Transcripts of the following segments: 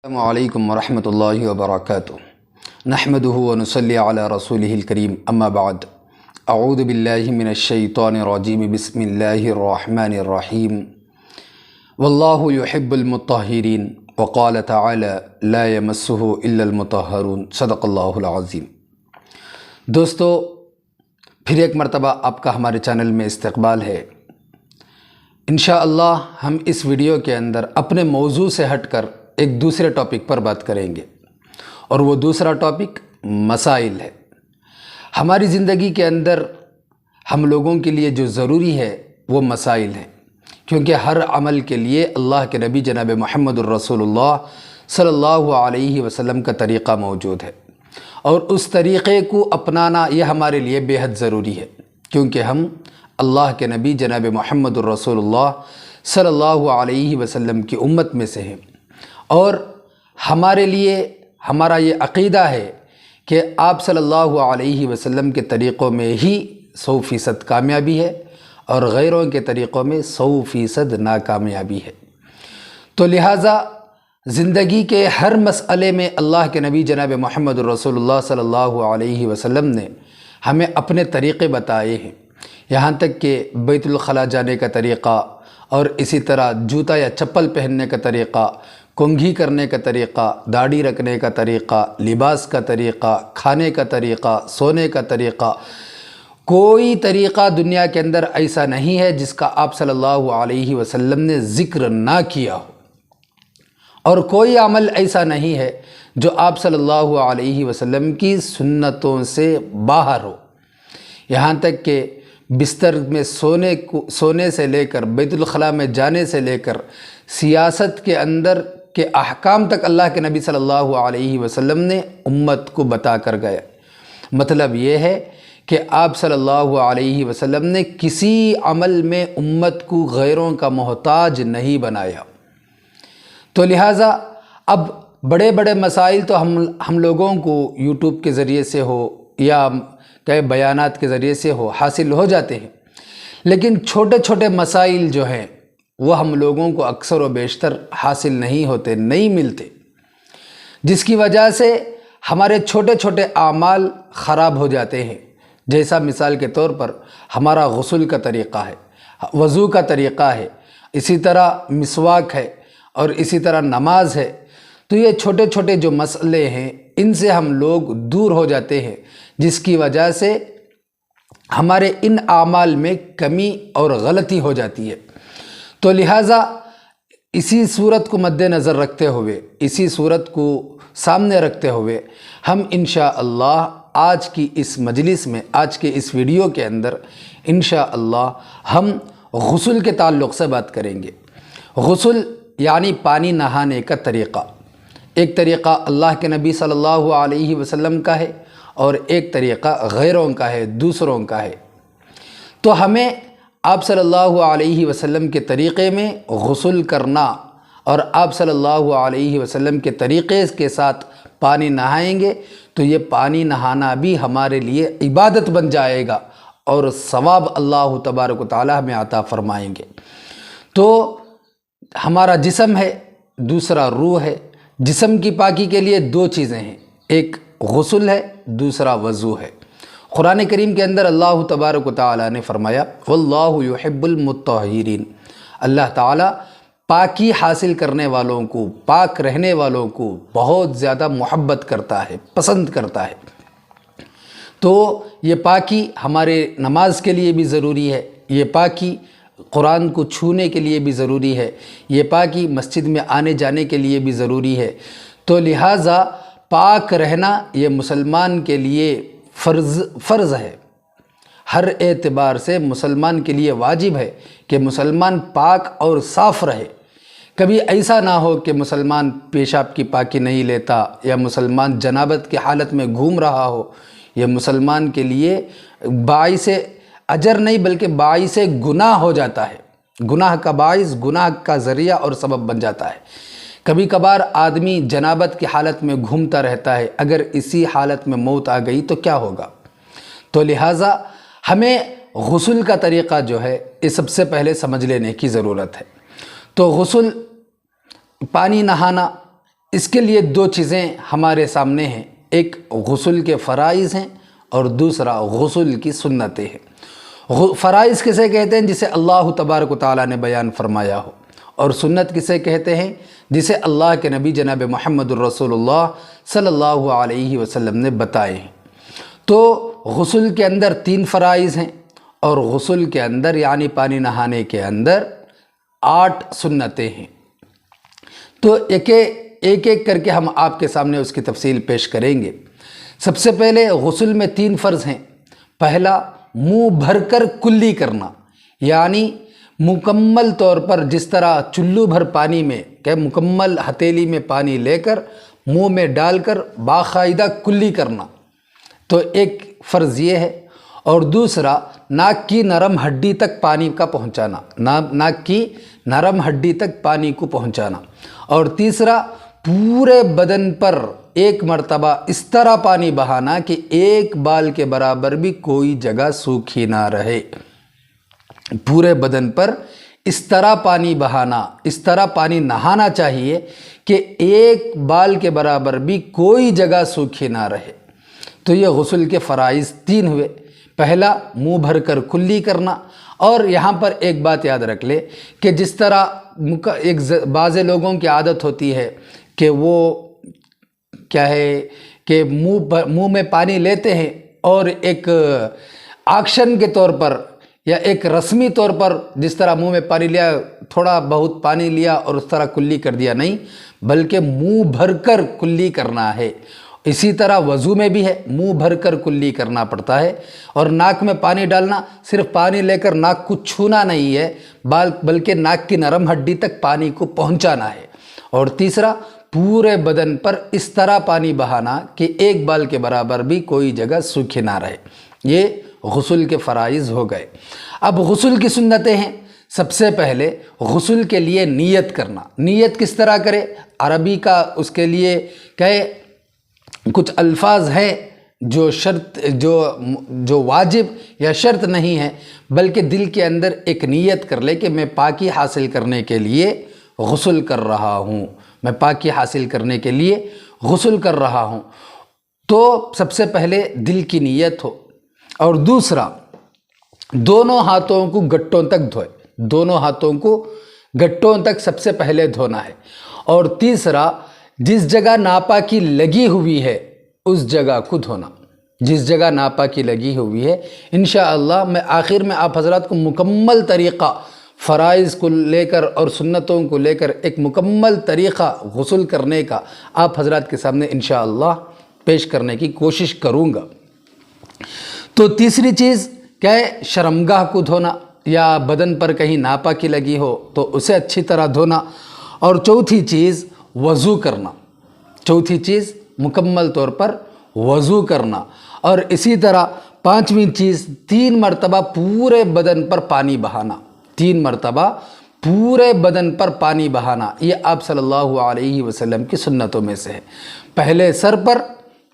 السلام علیکم ورحمۃ اللہ وبرکاتہ نحمدہ ونصلی علی رسولہ الکریم اما بعد اعوذ باللہ من الشیطان الرجیم بسم اللہ الرحمن الرحیم واللہ یحب المطہرین وقال تعالی لا یمسہ الا المطہرون صدق اللہ العظیم۔ دوستو، پھر ایک مرتبہ آپ کا ہمارے چینل میں استقبال ہے۔ انشاءاللہ ہم اس ویڈیو کے اندر اپنے موضوع سے ہٹ کر ایک دوسرے ٹاپک پر بات کریں گے، اور وہ دوسرا ٹاپک مسائل ہے۔ ہماری زندگی کے اندر ہم لوگوں کے لیے جو ضروری ہے وہ مسائل ہیں، کیونکہ ہر عمل کے لیے اللہ کے نبی جناب محمد الرسول اللہ صلی اللہ علیہ وسلم کا طریقہ موجود ہے، اور اس طریقے کو اپنانا یہ ہمارے لیے بے حد ضروری ہے، کیونکہ ہم اللہ کے نبی جناب محمد الرسول اللہ صلی اللہ علیہ وسلم کی امت میں سے ہیں، اور ہمارے لیے ہمارا یہ عقیدہ ہے کہ آپ صلی اللہ علیہ وسلم کے طریقوں میں ہی 100% کامیابی ہے، اور غیروں کے طریقوں میں 100% ناکامیابی ہے۔ تو لہٰذا زندگی کے ہر مسئلے میں اللہ کے نبی جناب محمد رسول اللہ صلی اللہ علیہ وسلم نے ہمیں اپنے طریقے بتائے ہیں، یہاں تک کہ بیت الخلاء جانے کا طریقہ، اور اسی طرح جوتا یا چپل پہننے کا طریقہ، کنگھی کرنے کا طریقہ، داڑھی رکھنے کا طریقہ، لباس کا طریقہ، کھانے کا طریقہ، سونے کا طریقہ، کوئی طریقہ دنیا کے اندر ایسا نہیں ہے جس کا آپ صلی اللہ علیہ وسلم نے ذکر نہ کیا ہو، اور کوئی عمل ایسا نہیں ہے جو آپ صلی اللہ علیہ وسلم کی سنتوں سے باہر ہو۔ یہاں تک کہ بستر میں سونے سے لے کر، بیت الخلاء میں جانے سے لے کر، سیاست کے اندر کے احکام تک اللہ کے نبی صلی اللہ علیہ وسلم نے امت کو بتا کر گئے۔ مطلب یہ ہے کہ آپ صلی اللہ علیہ وسلم نے کسی عمل میں امت کو غیروں کا محتاج نہیں بنایا۔ تو لہٰذا اب بڑے بڑے مسائل تو ہم لوگوں کو یوٹیوب کے ذریعے سے ہو یا کئی بیانات کے ذریعے سے حاصل ہو جاتے ہیں، لیکن چھوٹے چھوٹے مسائل جو ہیں وہ ہم لوگوں کو اکثر و بیشتر حاصل نہیں ہوتے، نہیں ملتے، جس کی وجہ سے ہمارے چھوٹے چھوٹے اعمال خراب ہو جاتے ہیں۔ جیسا مثال کے طور پر ہمارا غسل کا طریقہ ہے، وضو کا طریقہ ہے، اسی طرح مسواک ہے، اور اسی طرح نماز ہے۔ تو یہ چھوٹے چھوٹے جو مسئلے ہیں ان سے ہم لوگ دور ہو جاتے ہیں، جس کی وجہ سے ہمارے ان اعمال میں کمی اور غلطی ہو جاتی ہے۔ تو لہٰذا اسی صورت کو مد نظر رکھتے ہوئے، اسی صورت کو سامنے رکھتے ہوئے، ہم انشاءاللہ آج کی اس مجلس میں، آج کے اس ویڈیو کے اندر انشاءاللہ ہم غسل کے تعلق سے بات کریں گے۔ غسل یعنی پانی نہانے کا طریقہ۔ ایک طریقہ اللہ کے نبی صلی اللہ علیہ وسلم کا ہے، اور ایک طریقہ غیروں کا ہے، دوسروں کا ہے۔ تو ہمیں آپ صلی اللہ علیہ وسلم کے طریقے میں غسل کرنا، اور آپ صلی اللہ علیہ وسلم کے طریقے کے ساتھ پانی نہائیں گے تو یہ پانی نہانا بھی ہمارے لیے عبادت بن جائے گا، اور ثواب اللہ تبارک و تعالی ہمیں عطا فرمائیں گے۔ تو ہمارا جسم ہے، دوسرا روح ہے۔ جسم کی پاکی کے لیے دو چیزیں ہیں، ایک غسل ہے، دوسرا وضو ہے۔ قرآن کریم کے اندر اللہ تبارک و تعالی نے فرمایا واللہ یحب المطہرین، اللہ تعالی پاکی حاصل کرنے والوں کو، پاک رہنے والوں کو بہت زیادہ محبت کرتا ہے، پسند کرتا ہے۔ تو یہ پاکی ہمارے نماز کے لیے بھی ضروری ہے، یہ پاکی قرآن کو چھونے کے لیے بھی ضروری ہے، یہ پاکی مسجد میں آنے جانے کے لیے بھی ضروری ہے۔ تو لہٰذا پاک رہنا یہ مسلمان کے لیے فرض ہے، ہر اعتبار سے مسلمان کے لیے واجب ہے کہ مسلمان پاک اور صاف رہے۔ کبھی ایسا نہ ہو کہ مسلمان پیشاب کی پاکی نہیں لیتا، یا مسلمان جنابت کی حالت میں گھوم رہا ہو۔ یہ مسلمان کے لیے باعث اجر نہیں بلکہ باعث گناہ ہو جاتا ہے، گناہ کا باعث، گناہ کا ذریعہ اور سبب بن جاتا ہے۔ کبھی کبھار آدمی جنابت کی حالت میں گھومتا رہتا ہے، اگر اسی حالت میں موت آ گئی تو کیا ہوگا؟ تو لہٰذا ہمیں غسل کا طریقہ جو ہے یہ سب سے پہلے سمجھ لینے کی ضرورت ہے۔ تو غسل، پانی نہانا، اس کے لیے دو چیزیں ہمارے سامنے ہیں، ایک غسل کے فرائض ہیں اور دوسرا غسل کی سنتیں ہیں۔ فرائض کسے کہتے ہیں؟ جسے اللہ تبارک و تعالیٰ نے بیان فرمایا ہو، اور سنت کسے کہتے ہیں؟ جسے اللہ کے نبی جناب محمد الرسول اللہ صلی اللہ علیہ وسلم نے بتائے ہیں۔ تو غسل کے اندر 3 فرائض ہیں، اور غسل کے اندر یعنی پانی نہانے کے اندر 8 سنتیں ہیں۔ تو ایک ایک کر کے ہم آپ کے سامنے اس کی تفصیل پیش کریں گے۔ سب سے پہلے غسل میں 3 فرض ہیں۔ پہلا، منہ بھر کر کلی کرنا، یعنی مکمل طور پر جس طرح چلو بھر پانی میں کہ مکمل ہتھیلی میں پانی لے کر منہ میں ڈال کر باقاعدہ کلی کرنا، تو ایک فرض یہ ہے۔ اور دوسرا، ناک کی نرم ہڈی تک پانی کا پہنچانا، ناک کی نرم ہڈی تک پانی کو پہنچانا۔ اور تیسرا، پورے بدن پر ایک مرتبہ اس طرح پانی بہانا کہ ایک بال کے برابر بھی کوئی جگہ سوکھی نہ رہے۔ پورے بدن پر اس طرح پانی بہانا، اس طرح پانی نہانا چاہیے کہ ایک بال کے برابر بھی کوئی جگہ سوکھی نہ رہے۔ تو یہ غسل کے فرائض 3 ہوئے۔ پہلا، منہ بھر کر کلی کرنا، اور یہاں پر ایک بات یاد رکھ لے کہ جس طرح بعض لوگوں کی عادت ہوتی ہے کہ وہ کیا ہے کہ منہ میں پانی لیتے ہیں اور ایک ایکشن کے طور پر یا ایک رسمی طور پر جس طرح منہ میں پانی لیا، تھوڑا بہت پانی لیا اور اس طرح کلی کر دیا، نہیں، بلکہ منہ بھر کر کلی کرنا ہے۔ اسی طرح وضو میں بھی ہے، منہ بھر کر کلی کرنا پڑتا ہے۔ اور ناک میں پانی ڈالنا، صرف پانی لے کر ناک کو چھونا نہیں ہے، بلکہ ناک کی نرم ہڈی تک پانی کو پہنچانا ہے۔ اور تیسرا، پورے بدن پر اس طرح پانی بہانا کہ ایک بال کے برابر بھی کوئی جگہ سوکھی نہ رہے۔ یہ غسل کے فرائض ہو گئے۔ اب غسل کی سنتیں ہیں۔ سب سے پہلے غسل کے لیے نیت کرنا۔ نیت کس طرح کرے؟ عربی کا اس کے لیے کچھ الفاظ ہیں جو واجب یا شرط نہیں ہے، بلکہ دل کے اندر ایک نیت کر لے کہ میں پاکی حاصل کرنے کے لیے غسل کر رہا ہوں، میں پاکی حاصل کرنے کے لیے غسل کر رہا ہوں۔ تو سب سے پہلے دل کی نیت ہو، اور دوسرا، دونوں ہاتھوں کو گٹوں تک دھوئے، دونوں ہاتھوں کو گٹوں تک سب سے پہلے دھونا ہے۔ اور تیسرا، جس جگہ ناپاکی لگی ہوئی ہے اس جگہ کو دھونا، جس جگہ ناپاکی لگی ہوئی ہے۔ انشاءاللہ میں آخر میں آپ حضرات کو مکمل طریقہ فرائض کو لے کر اور سنتوں کو لے کر ایک مکمل طریقہ غسل کرنے کا آپ حضرات کے سامنے انشاءاللہ پیش کرنے کی کوشش کروں گا۔ تو تیسری چیز کیا ہے؟ شرمگاہ کو دھونا، یا بدن پر کہیں ناپاکی لگی ہو تو اسے اچھی طرح دھونا۔ اور چوتھی چیز وضو کرنا، چوتھی چیز مکمل طور پر وضو کرنا۔ اور اسی طرح 5ویں چیز 3 مرتبہ پورے بدن پر پانی بہانا، 3 مرتبہ پورے بدن پر پانی بہانا۔ یہ آپ صلی اللہ علیہ وسلم کی سنتوں میں سے ہے۔ پہلے سر پر،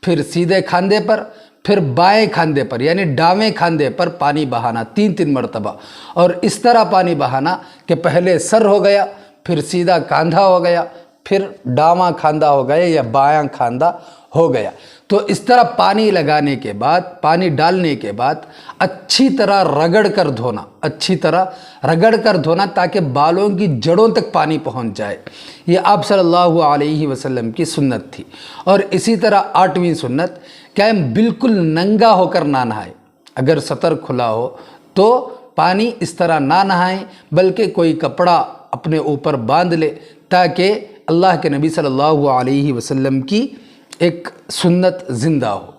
پھر سیدھے کھاندے پر، پھر بائیں کھاندے پر یعنی ڈاویں کھاندے پر پانی بہانا 3 مرتبہ۔ اور اس طرح پانی بہانا کہ پہلے سر ہو گیا، پھر سیدھا کاندھا ہو گیا، پھر ڈاواں کھاندا ہو گیا یا بایاں کھاندا ہو گیا۔ تو اس طرح پانی لگانے کے بعد، پانی ڈالنے کے بعد اچھی طرح رگڑ کر دھونا، اچھی طرح رگڑ کر دھونا تاکہ بالوں کی جڑوں تک پانی پہنچ جائے۔ یہ آپ صلی اللہ علیہ وسلم کی سنت تھی۔ اور اسی طرح 8ویں سنت کیا ہے؟ بالکل ننگا ہو کر نہ نہائے۔ اگر سطر کھلا ہو تو پانی اس طرح نہ نہائیں، بلکہ کوئی کپڑا اپنے اوپر باندھ لے تاکہ اللہ کے نبی صلی اللہ علیہ وسلم کی ایک سنت زندہ ہو۔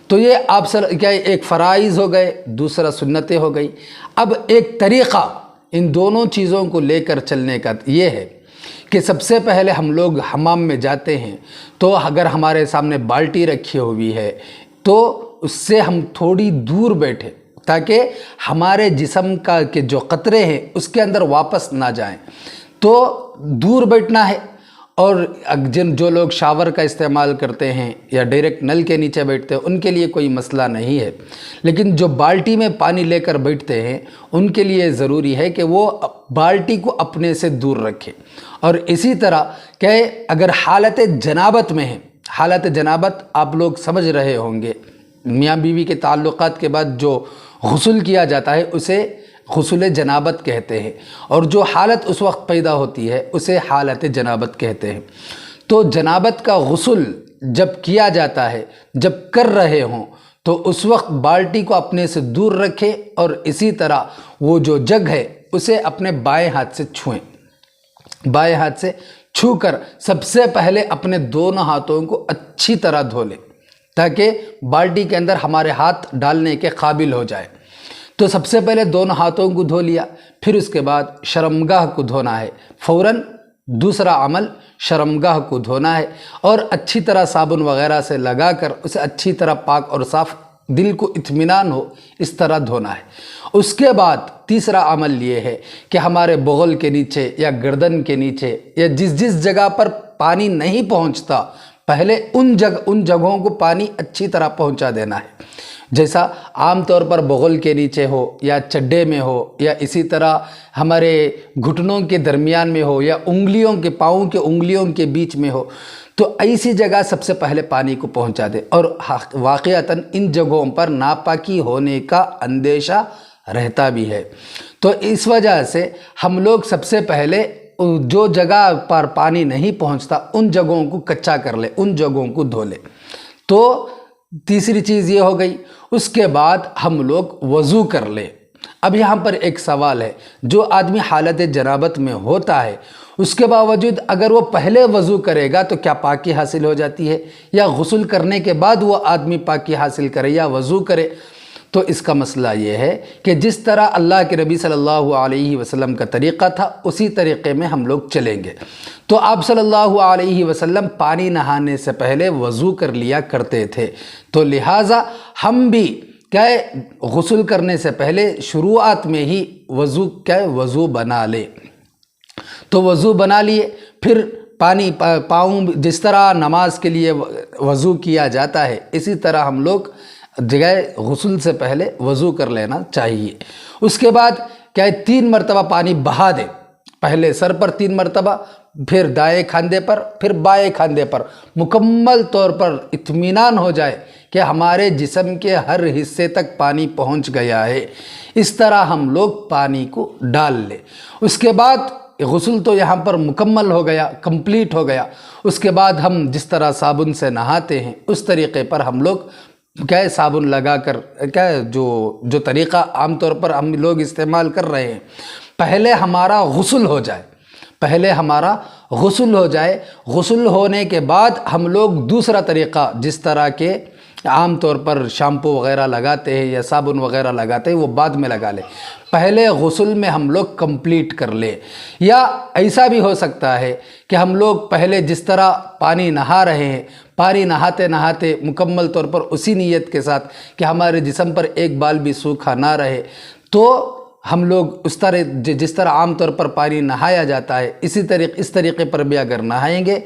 تو یہ آپ کیا ایک فرائض ہو گئے، دوسرا سنتیں ہو گئی۔ اب ایک طریقہ ان دونوں چیزوں کو لے کر چلنے کا یہ ہے کہ سب سے پہلے ہم لوگ حمام میں جاتے ہیں تو اگر ہمارے سامنے بالٹی رکھی ہوئی ہے تو اس سے ہم تھوڑی دور بیٹھیں تاکہ ہمارے جسم کا کے جو قطرے ہیں اس کے اندر واپس نہ جائیں۔ تو دور بیٹھنا ہے اور جو لوگ شاور کا استعمال کرتے ہیں یا ڈائریکٹ نل کے نیچے بیٹھتے ہیں ان کے لیے کوئی مسئلہ نہیں ہے، لیکن جو بالٹی میں پانی لے کر بیٹھتے ہیں ان کے لیے ضروری ہے کہ وہ بالٹی کو اپنے سے دور رکھیں۔ اور اسی طرح کہ اگر حالت جنابت میں ہے، حالت جنابت آپ لوگ سمجھ رہے ہوں گے، میاں بیوی کے تعلقات کے بعد جو غسل کیا جاتا ہے اسے غسل جنابت کہتے ہیں، اور جو حالت اس وقت پیدا ہوتی ہے اسے حالت جنابت کہتے ہیں۔ تو جنابت کا غسل جب کیا جاتا ہے، جب کر رہے ہوں تو اس وقت بالٹی کو اپنے سے دور رکھیں، اور اسی طرح وہ جو جگ ہے اسے اپنے بائیں ہاتھ سے چھوئیں، بائیں ہاتھ سے چھو کر سب سے پہلے اپنے دونوں ہاتھوں کو اچھی طرح دھو لیں تاکہ بالٹی کے اندر ہمارے ہاتھ ڈالنے کے قابل ہو جائے۔ تو سب سے پہلے دونوں ہاتھوں کو دھو لیا، پھر اس کے بعد شرمگاہ کو دھونا ہے، فوراً دوسرا عمل شرمگاہ کو دھونا ہے، اور اچھی طرح صابن وغیرہ سے لگا کر اسے اچھی طرح پاک اور صاف، دل کو اطمینان ہو اس طرح دھونا ہے۔ اس کے بعد تیسرا عمل یہ ہے کہ ہمارے بغل کے نیچے یا گردن کے نیچے یا جس جگہ پر پانی نہیں پہنچتا، پہلے ان جگہوں کو پانی اچھی طرح پہنچا دینا ہے، جیسا عام طور پر بغل کے نیچے ہو یا چڈے میں ہو یا اسی طرح ہمارے گھٹنوں کے درمیان میں ہو یا پاؤں کے انگلیوں کے بیچ میں ہو، تو ایسی جگہ سب سے پہلے پانی کو پہنچا دے۔ اور واقعتاً ان جگہوں پر ناپاکی ہونے کا اندیشہ رہتا بھی ہے، تو اس وجہ سے ہم لوگ سب سے پہلے جو جگہ پر پانی نہیں پہنچتا ان جگہوں کو کچا کر لے، ان جگہوں کو دھو لے۔ تو تیسری چیز یہ ہو گئی۔ اس کے بعد ہم لوگ وضو کر لیں۔ اب یہاں پر ایک سوال ہے، جو آدمی حالت جنابت میں ہوتا ہے اس کے باوجود اگر وہ پہلے وضو کرے گا تو کیا پاکی حاصل ہو جاتی ہے، یا غسل کرنے کے بعد وہ آدمی پاکی حاصل کرے یا وضو کرے؟ تو اس کا مسئلہ یہ ہے کہ جس طرح اللہ کے نبی صلی اللہ علیہ وسلم کا طریقہ تھا اسی طریقے میں ہم لوگ چلیں گے۔ تو آپ صلی اللہ علیہ وسلم پانی نہانے سے پہلے وضو کر لیا کرتے تھے، تو لہٰذا ہم بھی غسل کرنے سے پہلے شروعات میں ہی وضو بنا لیں۔ تو وضو بنا لیے، پھر پاؤں جس طرح نماز کے لیے وضو کیا جاتا ہے اسی طرح ہم لوگ غسل سے پہلے وضو کر لینا چاہیے۔ اس کے بعد 3 مرتبہ پانی بہا دیں، پہلے سر پر 3 مرتبہ، پھر دائیں کھاندے پر، پھر بائیں کھاندے پر، مکمل طور پر اطمینان ہو جائے کہ ہمارے جسم کے ہر حصے تک پانی پہنچ گیا ہے۔ اس طرح ہم لوگ پانی کو ڈال لیں۔ اس کے بعد غسل تو یہاں پر مکمل ہو گیا، کمپلیٹ ہو گیا۔ اس کے بعد ہم جس طرح صابن سے نہاتے ہیں اس طریقے پر ہم لوگ صابن لگا کر جو طریقہ عام طور پر ہم لوگ استعمال کر رہے ہیں، پہلے ہمارا غسل ہو جائے، غسل ہونے کے بعد ہم لوگ دوسرا طریقہ جس طرح کے عام طور پر شیمپو وغیرہ لگاتے ہیں یا صابن وغیرہ لگاتے ہیں وہ بعد میں لگا لیں، پہلے غسل میں ہم لوگ کمپلیٹ کر لیں۔ یا ایسا بھی ہو سکتا ہے کہ ہم لوگ پہلے جس طرح پانی نہا رہے ہیں، پانی نہاتے نہاتے مکمل طور پر اسی نیت کے ساتھ کہ ہمارے جسم پر ایک بال بھی سوکھا نہ رہے، تو ہم لوگ جس طرح عام طور پر پانی نہایا جاتا ہے اس طریقے پر بھی اگر نہائیں گے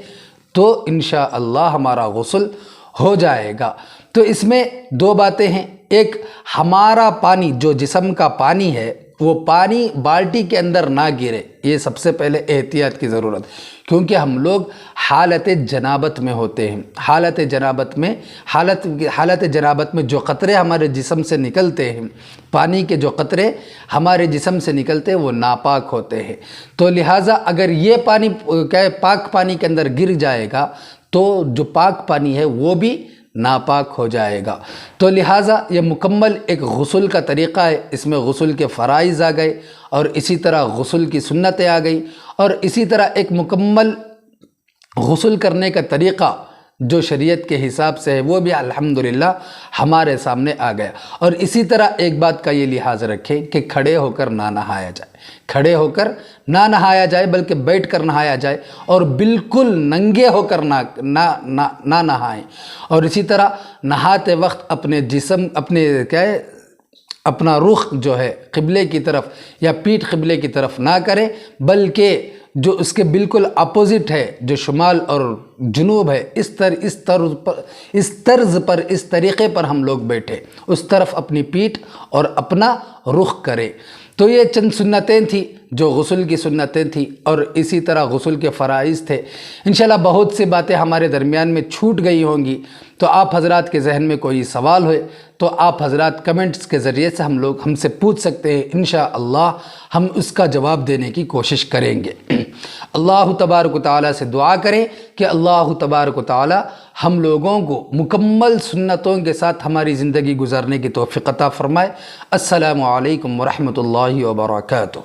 تو انشاءاللہ ہمارا غسل ہو جائے گا۔ تو اس میں 2 باتیں ہیں، ایک ہمارا پانی جو جسم کا پانی ہے وہ پانی بالٹی کے اندر نہ گرے، یہ سب سے پہلے احتیاط کی ضرورت، کیونکہ ہم لوگ حالت جنابت میں ہوتے ہیں۔ حالت جنابت میں جو قطرے ہمارے جسم سے نکلتے ہیں، پانی کے جو قطرے ہمارے جسم سے نکلتے ہیں وہ ناپاک ہوتے ہیں، تو لہٰذا اگر یہ پانی پاک پانی کے اندر گر جائے گا تو جو پاک پانی ہے وہ بھی ناپاک ہو جائے گا۔ تو لہٰذا یہ مکمل ایک غسل کا طریقہ ہے، اس میں غسل کے فرائض آ گئے اور اسی طرح غسل کی سنتیں آ گئی، اور اسی طرح ایک مکمل غسل کرنے کا طریقہ جو شریعت کے حساب سے ہے وہ بھی الحمدللہ ہمارے سامنے آ گیا۔ اور اسی طرح ایک بات کا یہ لحاظ رکھیں کہ کھڑے ہو کر نہ نہایا جائے، کھڑے ہو کر نہ نہایا جائے بلکہ بیٹھ کر نہایا جائے، اور بالکل ننگے ہو کر نہ نہائیں۔ اور اسی طرح نہاتے وقت اپنے جسم اپنا رخ جو ہے قبلے کی طرف یا پیٹھ قبلے کی طرف نہ کریں، بلکہ جو اس کے بالکل اپوزٹ ہے، جو شمال اور جنوب ہے، اس طرز پر اس طریقے پر ہم لوگ بیٹھے، اس طرف اپنی پیٹھ اور اپنا رخ کریں۔ تو یہ چند سنتیں تھیں جو غسل کی سنتیں تھیں، اور اسی طرح غسل کے فرائض تھے۔ انشاءاللہ بہت سی باتیں ہمارے درمیان میں چھوٹ گئی ہوں گی، تو آپ حضرات کے ذہن میں کوئی سوال ہوئے تو آپ حضرات کمنٹس کے ذریعے سے ہم سے پوچھ سکتے ہیں، انشاءاللہ ہم اس کا جواب دینے کی کوشش کریں گے۔ اللہ تبارک و تعالیٰ سے دعا کریں کہ اللہ تبارک و تعالیٰ ہم لوگوں کو مکمل سنتوں کے ساتھ ہماری زندگی گزارنے کی توفیق عطا فرمائے۔ السلام علیکم ورحمۃ اللہ وبرکاتہ۔